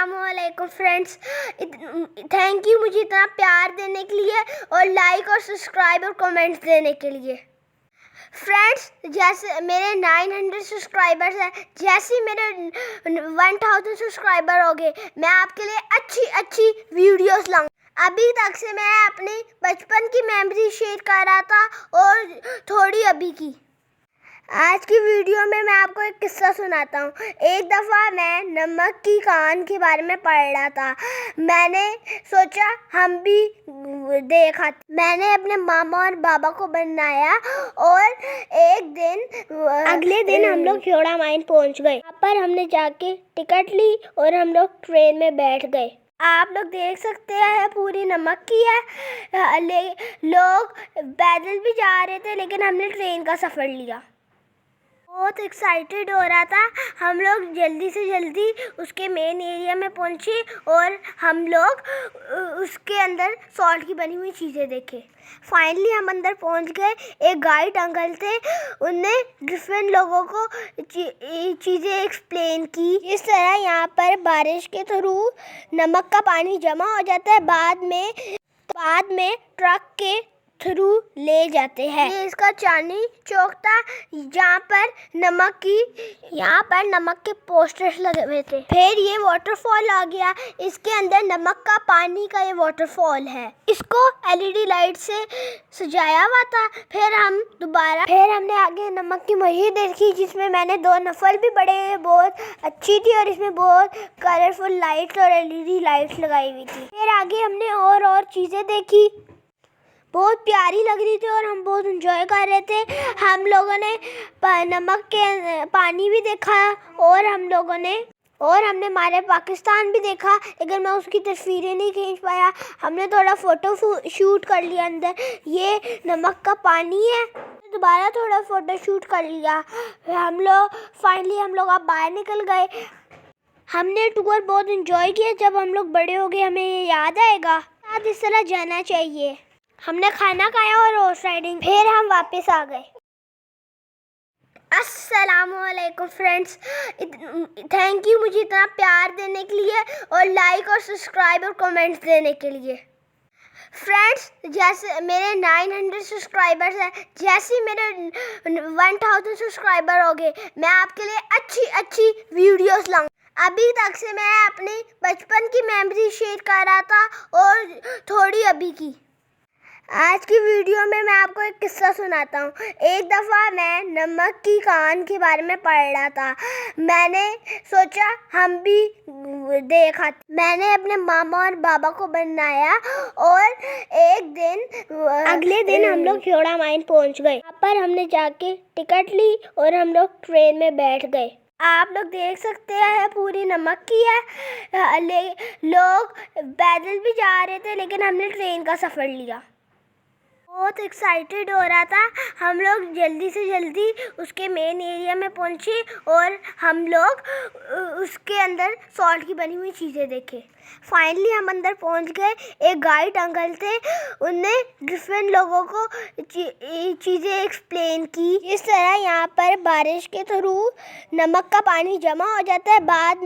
अस्सलामुअलैकुम friends. Thank you मुझे इतना प्यार देने के लिए और लाइक और सब्सक्राइब और कमेंट्स देने के लिए। फ्रेंड्स, जैसे मेरे 900 सब्सक्राइबर्स हैं, जैसे ही मेरे 1000 सब्सक्राइबर हो गए, मैं आपके लिए अच्छी अच्छी वीडियोस लाऊंगा। अभी तक से मैं अपनी बचपन की मेमोरी शेयर कर रहा था और थोड़ी अभी की। आज की वीडियो में मैं आपको एक किस्सा सुनाता हूँ। एक दफ़ा मैं नमक की कान के बारे में पढ़ रहा था। मैंने सोचा हम भी देखा। मैंने अपने मामा और बाबा को बनाया और अगले दिन हम लोग खेड़ा माइन पहुँच गए। वहाँ पर हमने जाके टिकट ली और हम लोग ट्रेन में बैठ गए। आप लोग देख सकते हैं पूरी नमक की है। लोग पैदल भी जा रहे थे, लेकिन हमने ट्रेन का सफ़र लिया। बहुत एक्साइटेड हो रहा था। हम लोग जल्दी से जल्दी उसके मेन एरिया में पहुंचे और हम लोग उसके अंदर सॉल्ट की बनी हुई चीज़ें देखे। फाइनली हम अंदर पहुंच गए। एक गाइड अंकल थे, उनने डिफरेंट लोगों को चीज़ें एक्सप्लेन की। इस तरह यहाँ पर बारिश के थ्रू नमक का पानी जमा हो जाता है, बाद में ट्रक के थ्रू ले जाते हैं। ये इसका चांदनी चौक था, यहाँ पर नमक के पोस्टर्स लगे हुए थे। फिर ये वाटरफॉल आ गया। इसके अंदर नमक का पानी का ये वाटरफॉल है। इसको एलईडी लाइट से सजाया हुआ था। फिर हमने आगे नमक की मस्जिद देखी, जिसमें मैंने 2 नफल भी पढ़े। बहुत अच्छी थी और इसमें बहुत कलरफुल लाइट्स और एलईडी लाइट्स लगाई हुई थी। फिर आगे हमने और चीज़ें देखी, बहुत प्यारी लग रही थी और हम बहुत एंजॉय कर रहे थे। हम लोगों ने नमक के पानी भी देखा और हमने हमारे पाकिस्तान भी देखा, लेकिन मैं उसकी तस्वीरें नहीं खींच पाया। हमने थोड़ा फ़ोटो शूट कर लिया अंदर। ये नमक का पानी है। दोबारा थोड़ा फ़ोटो शूट कर लिया। फाइनली हम लोग अब बाहर निकल गए। हमने टूर बहुत एंजॉय किया। जब हम लोग बड़े हो गए, हमें ये याद आएगा, साथ इस तरह जाना चाहिए। हमने खाना खाया और हॉर्स राइडिंग, फिर हम वापस आ गए। अस्सलामुअलैकुम फ्रेंड्स। थैंक यू मुझे इतना प्यार देने के लिए और लाइक और सब्सक्राइब और कमेंट्स देने के लिए। फ्रेंड्स, जैसे मेरे 900 सब्सक्राइबर्स हैं, जैसे ही मेरे 1000 सब्सक्राइबर हो गए, मैं आपके लिए अच्छी अच्छी वीडियोस लाऊंगा। अभी तक से मैं अपनी बचपन की मेमोरी शेयर कर रहा था और थोड़ी अभी की। आज की वीडियो में मैं आपको एक किस्सा सुनाता हूँ। एक दफ़ा मैं नमक की कान के बारे में पढ़ रहा था। मैंने सोचा हम भी देखा। मैंने अपने मामा और बाबा को बनाया और अगले दिन हम लोग खेड़ा माइन पहुँच गए। वहाँ पर हमने जाके टिकट ली और हम लोग ट्रेन में बैठ गए। आप लोग देख सकते हैं पूरी नमक की है। लोग पैदल भी जा रहे थे, लेकिन हमने ट्रेन का सफ़र लिया। बहुत एक्साइटेड हो रहा था। हम लोग जल्दी से जल्दी उसके मेन एरिया में पहुंचे और हम लोग उसके अंदर सॉल्ट की बनी हुई चीज़ें देखे। फाइनली हम अंदर पहुंच गए। एक गाइड अंकल थे, उनने डिफरेंट लोगों को चीज़ें एक्सप्लेन की। इस तरह यहाँ पर बारिश के थ्रू नमक का पानी जमा हो जाता है, बाद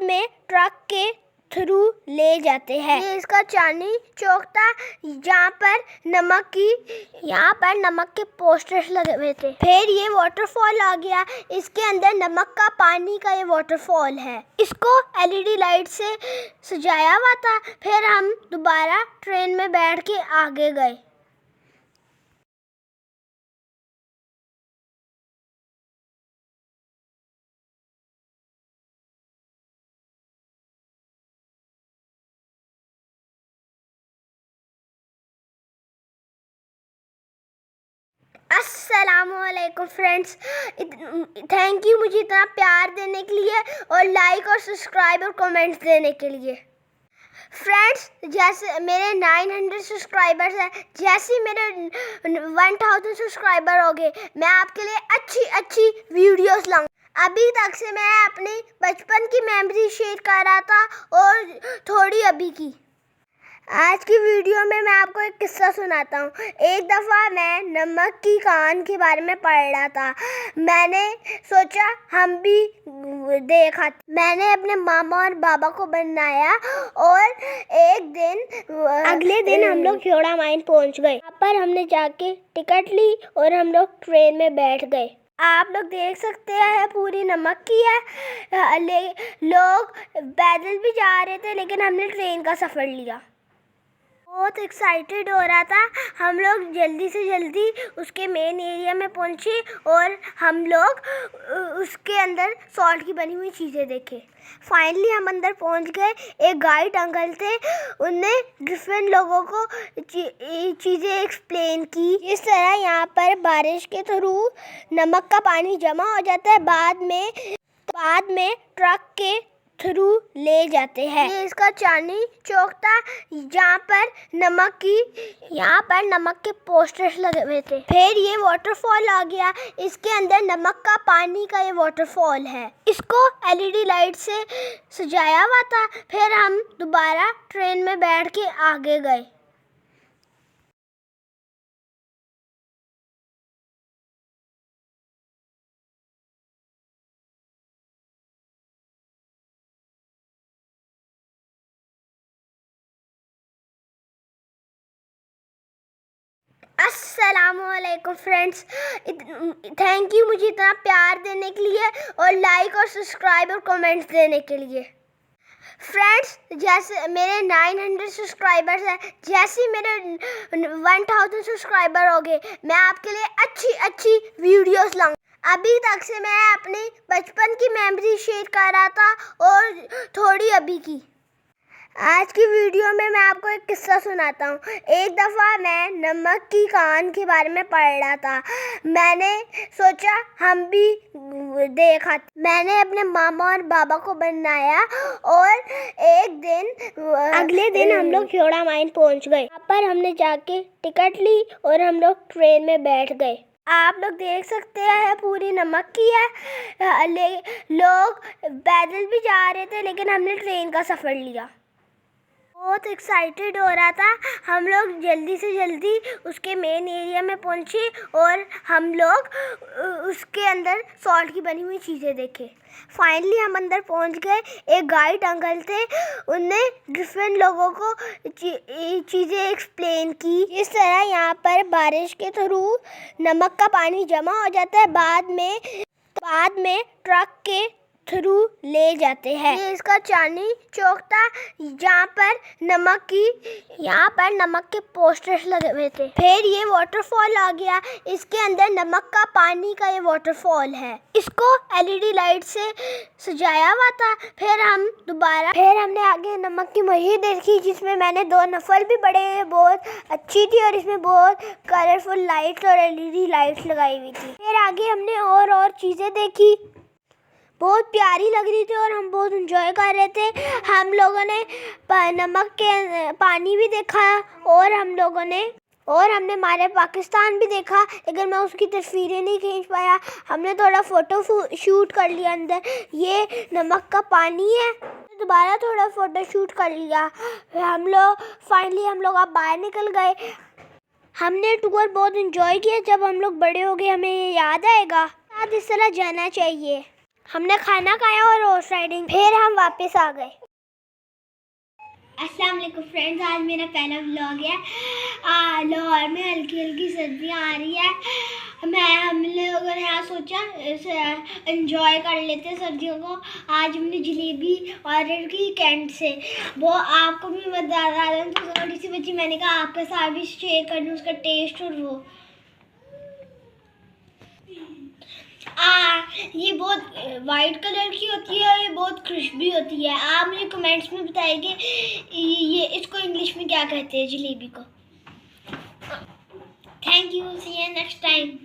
में ट्रक के थ्रू ले जाते हैं। ये इसका चांदनी चौक था, यहाँ पर नमक के पोस्टर्स लगे हुए थे। फिर ये वाटरफॉल आ गया। इसके अंदर नमक का पानी का ये वाटरफॉल है। इसको एलईडी लाइट से सजाया हुआ था। फिर हम दोबारा ट्रेन में बैठ के आगे गए। अस्सलामुअलैकुम फ्रेंड्स। थैंक यू मुझे इतना प्यार देने के लिए और लाइक और सब्सक्राइब और कमेंट्स देने के लिए। फ्रेंड्स, जैसे मेरे 900 सब्सक्राइबर्स हैं, जैसे ही मेरे 1000 सब्सक्राइबर हो गए, मैं आपके लिए अच्छी अच्छी वीडियोस लाऊंगा। अभी तक से मैं अपनी बचपन की मेमोरी शेयर कर रहा था और थोड़ी अभी की। आज की वीडियो में मैं आपको एक किस्सा सुनाता हूँ। एक दफ़ा मैं नमक की कान के बारे में पढ़ रहा था। मैंने सोचा हम भी देखा। मैंने अपने मामा और बाबा को बनाया और अगले दिन हम लोग खेड़ा माइन पहुँच गए। वहाँ पर हमने जाके टिकट ली और हम लोग ट्रेन में बैठ गए। आप लोग देख सकते हैं पूरी नमक की है। लोग पैदल भी जा रहे थे लेकिन हमने ट्रेन का सफ़र लिया। बहुत एक्साइटेड हो रहा था। हम लोग जल्दी से जल्दी उसके मेन एरिया में पहुंचे और हम लोग उसके अंदर सॉल्ट की बनी हुई चीज़ें देखे। फाइनली हम अंदर पहुंच गए। एक गाइड अंकल थे, उनने डिफरेंट लोगों को चीज़ें एक्सप्लेन की। इस तरह यहाँ पर बारिश के थ्रू नमक का पानी जमा हो जाता है, बाद में ट्रक के थ्रू ले जाते हैं। ये इसका चांदनी चौक था, यहाँ पर नमक के पोस्टर्स लगे हुए थे। फिर ये वाटरफॉल आ गया। इसके अंदर नमक का पानी का ये वाटरफॉल है। इसको एलईडी लाइट से सजाया हुआ था। फिर हम दोबारा ट्रेन में बैठ के आगे गए। अस्सलामुअलैकुम फ्रेंड्स, थैंक यू मुझे इतना प्यार देने के लिए और लाइक और सब्सक्राइब और कमेंट्स देने के लिए। फ्रेंड्स, जैसे मेरे 900 सब्सक्राइबर्स हैं, जैसे मेरे 1000 सब्सक्राइबर हो गए, मैं आपके लिए अच्छी वीडियोस लाऊंगा। अभी तक से मैं अपनी बचपन की मेमोरी शेयर कर रहा था और थोड़ी अभी की। आज की वीडियो में मैं आपको एक किस्सा सुनाता हूँ। एक दफ़ा मैं नमक की कान के बारे में पढ़ रहा था। मैंने सोचा हम भी देखा। मैंने अपने मामा और बाबा को बनाया और अगले दिन हम लोग खेड़ा माइन पहुँच गए। वहाँ पर हमने जाके टिकट ली और हम लोग ट्रेन में बैठ गए। आप लोग देख सकते हैं पूरी नमक की है। लोग पैदल भी जा रहे थे लेकिन हमने ट्रेन का सफ़र लिया। बहुत एक्साइटेड हो रहा था। हम लोग जल्दी से जल्दी उसके मेन एरिया में पहुंचे और हम लोग उसके अंदर सॉल्ट की बनी हुई चीज़ें देखे। फाइनली हम अंदर पहुंच गए। एक गाइड अंकल थे, उनने डिफरेंट लोगों को चीज़ें एक्सप्लेन की। इस तरह यहाँ पर बारिश के थ्रू नमक का पानी जमा हो जाता है, बाद में ट्रक के थ्रू ले जाते हैं। ये इसका चांदनी चौक था, यहाँ पर नमक के पोस्टर्स लगे हुए थे। फिर ये वाटरफॉल आ गया। इसके अंदर नमक का पानी का ये वाटरफॉल है। इसको एलईडी लाइट से सजाया हुआ था। फिर हमने आगे नमक की मस्जिद देखी, जिसमें मैंने 2 नफल भी पढ़े। बहुत अच्छी थी और इसमें बहुत कलरफुल लाइट्स और एलईडी लाइट्स लगाई हुई थी। फिर आगे हमने और चीज़ें देखी, बहुत प्यारी लग रही थी और हम बहुत एंजॉय कर रहे थे। हम लोगों ने नमक के पानी भी देखा और हमने हमारे पाकिस्तान भी देखा, लेकिन मैं उसकी तस्वीरें नहीं खींच पाया। हमने थोड़ा फ़ोटो शूट कर लिया अंदर। ये नमक का पानी है। दोबारा थोड़ा फ़ोटो शूट कर लिया। फाइनली हम लोग अब बाहर निकल गए। हमने टूर बहुत एंजॉय किया। जब हम लोग बड़े हो गए हमें ये याद आएगा, साथ इस तरह जाना चाहिए। हमने खाना खाया और हॉर्स राइडिंग, फिर हम वापस आ गए। अस्सलाम वालेकुम फ्रेंड्स, आज मेरा पहला व्लॉग है। लाहौर में हल्की हल्की सर्दियाँ आ रही है। हम लोगों ने यहाँ सोचा एंजॉय कर लेते सर्दियों को। आज हमने जलेबी ऑर्डर की कैंट से। वो आपको भी बता रहा हूँ, तो थोड़ी सी बच्ची, मैंने कहा आपके साथ भी शेयर कर दूँ उसका टेस्ट। और वो ये बहुत वाइट कलर की होती है और ये बहुत क्रिस्पी होती है। आप मुझे कमेंट्स में बताइए ये इसको इंग्लिश में क्या कहते हैं, जलेबी को। Thank you, see you next time.